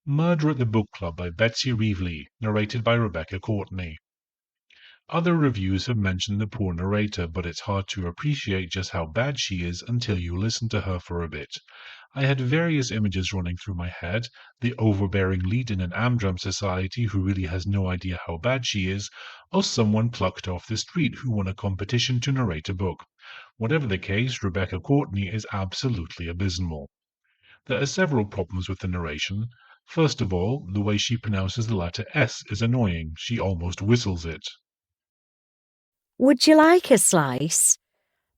Murder at the Book Club by Betsy Reavley, narrated by Rebecca Courtney. Other reviews have mentioned the poor narrator, but it's hard to appreciate just how bad she is until you listen to her for a bit. I had various images running through my head: the overbearing lead in an Amdram society who really has no idea how bad she is, or someone plucked off the street who won a competition to narrate a book. Whatever the case, Rebecca Courtney is absolutely abysmal. There are several problems with the narration. First of all, the way she pronounces the letter S is annoying. She almost whistles it. Would you like a slice?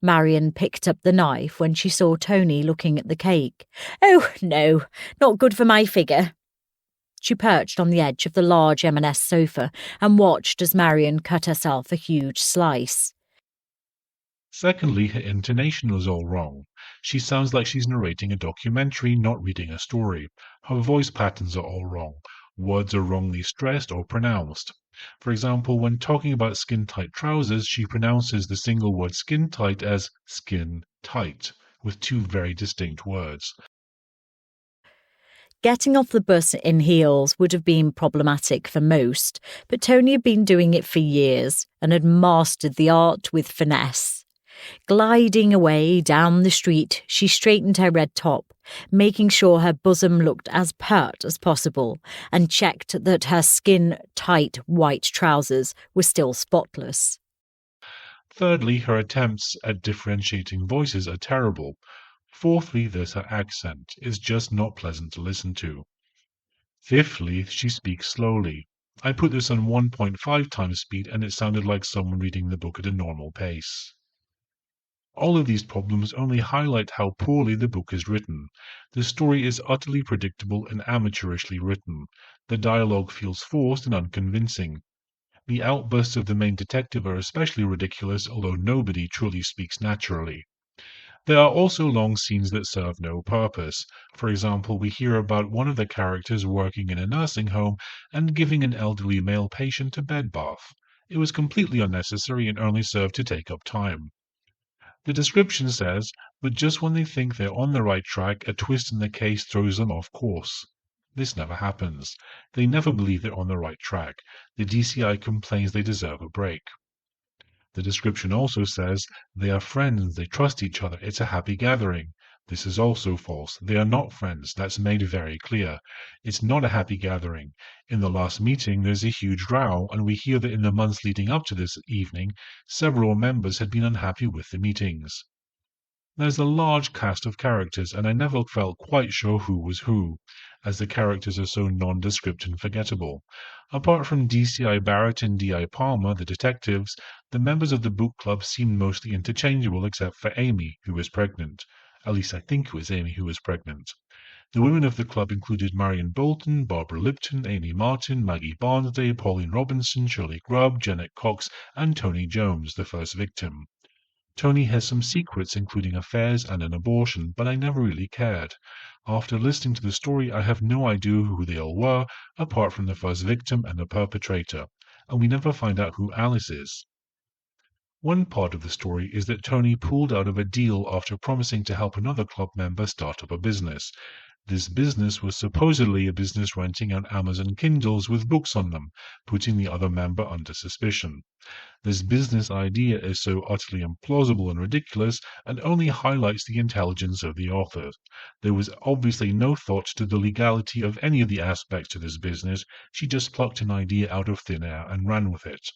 Marion picked up the knife when she saw Tony looking at the cake. Oh, no, not good for my figure. She perched on the edge of the large M&S sofa and watched as Marion cut herself a huge slice. Secondly, her intonation was all wrong. She sounds like she's narrating a documentary, not reading a story. Her voice patterns are all wrong. Words are wrongly stressed or pronounced. For example, when talking about skin-tight trousers, she pronounces the single word skin-tight as skin-tight, with two very distinct words. Getting off the bus in heels would have been problematic for most, but Tony had been doing it for years and had mastered the art with finesse. Gliding away down the street, she straightened her red top, making sure her bosom looked as pert as possible, and checked that her skin-tight white trousers were still spotless. Thirdly, her attempts at differentiating voices are terrible. Fourthly, there's her accent. It's just not pleasant to listen to. Fifthly, she speaks slowly. I put this on 1.5 times speed and it sounded like someone reading the book at a normal pace. All of these problems only highlight how poorly the book is written. The story is utterly predictable and amateurishly written. The dialogue feels forced and unconvincing. The outbursts of the main detective are especially ridiculous, although nobody truly speaks naturally. There are also long scenes that serve no purpose. For example, we hear about one of the characters working in a nursing home and giving an elderly male patient a bed bath. It was completely unnecessary and only served to take up time. The description says, but just when they think they're on the right track, a twist in the case throws them off course. This never happens. They never believe they're on the right track. The DCI complains they deserve a break. The description also says, they are friends, they trust each other, it's a happy gathering. This is also false. They are not friends. That's made very clear. It's not a happy gathering. In the last meeting, there's a huge row, and we hear that in the months leading up to this evening, several members had been unhappy with the meetings. There's a large cast of characters, and I never felt quite sure who was who, as the characters are so nondescript and forgettable. Apart from DCI Barrett and D.I. Palmer, the detectives, the members of the book club seemed mostly interchangeable except for Amy, who was pregnant. At least I think it was Amy who was pregnant. The women of the club included Marion Bolton, Barbara Lipton, Amy Martin, Maggie Barnsday, Pauline Robinson, Shirley Grubb, Janet Cox, and Tony Jones, the first victim. Tony has some secrets, including affairs and an abortion, but I never really cared. After listening to the story, I have no idea who they all were, apart from the first victim and the perpetrator, and we never find out who Alice is. One part of the story is that Tony pulled out of a deal after promising to help another club member start up a business. This business was supposedly a business renting out Amazon Kindles with books on them, putting the other member under suspicion. This business idea is so utterly implausible and ridiculous and only highlights the intelligence of the author. There was obviously no thought to the legality of any of the aspects to this business. She just plucked an idea out of thin air and ran with it.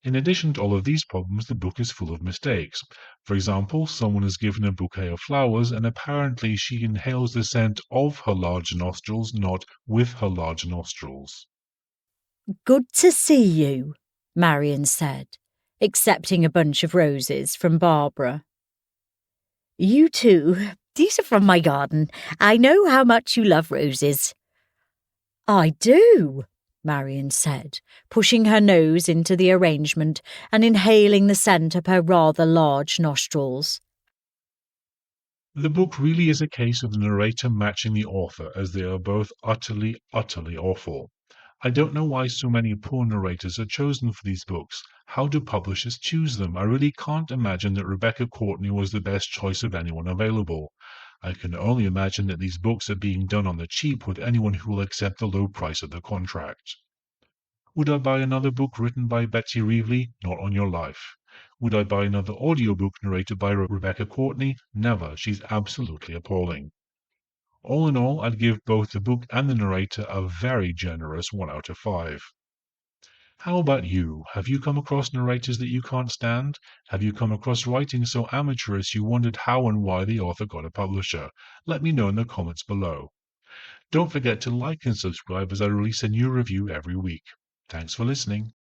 In addition to all of these problems, the book is full of mistakes. For example, someone is given a bouquet of flowers and apparently she inhales the scent of her large nostrils, not with her large nostrils. Good to see you, Marion said, accepting a bunch of roses from Barbara. You too. These are from my garden. I know how much you love roses. I do, Marion said, pushing her nose into the arrangement and inhaling the scent up her rather large nostrils. The book really is a case of the narrator matching the author, as they are both utterly, utterly awful. I don't know why so many poor narrators are chosen for these books. How do publishers choose them? I really can't imagine that Rebecca Courtney was the best choice of anyone available. I can only imagine that these books are being done on the cheap with anyone who will accept the low price of the contract. Would I buy another book written by Betsy Reavley? Not on your life. Would I buy another audiobook narrated by Rebecca Courtney? Never. She's absolutely appalling. All in all, I'd give both the book and the narrator a very generous 1 out of 5. How about you? Have you come across narrators that you can't stand? Have you come across writing so amateurish you wondered how and why the author got a publisher? Let me know in the comments below. Don't forget to like and subscribe as I release a new review every week. Thanks for listening.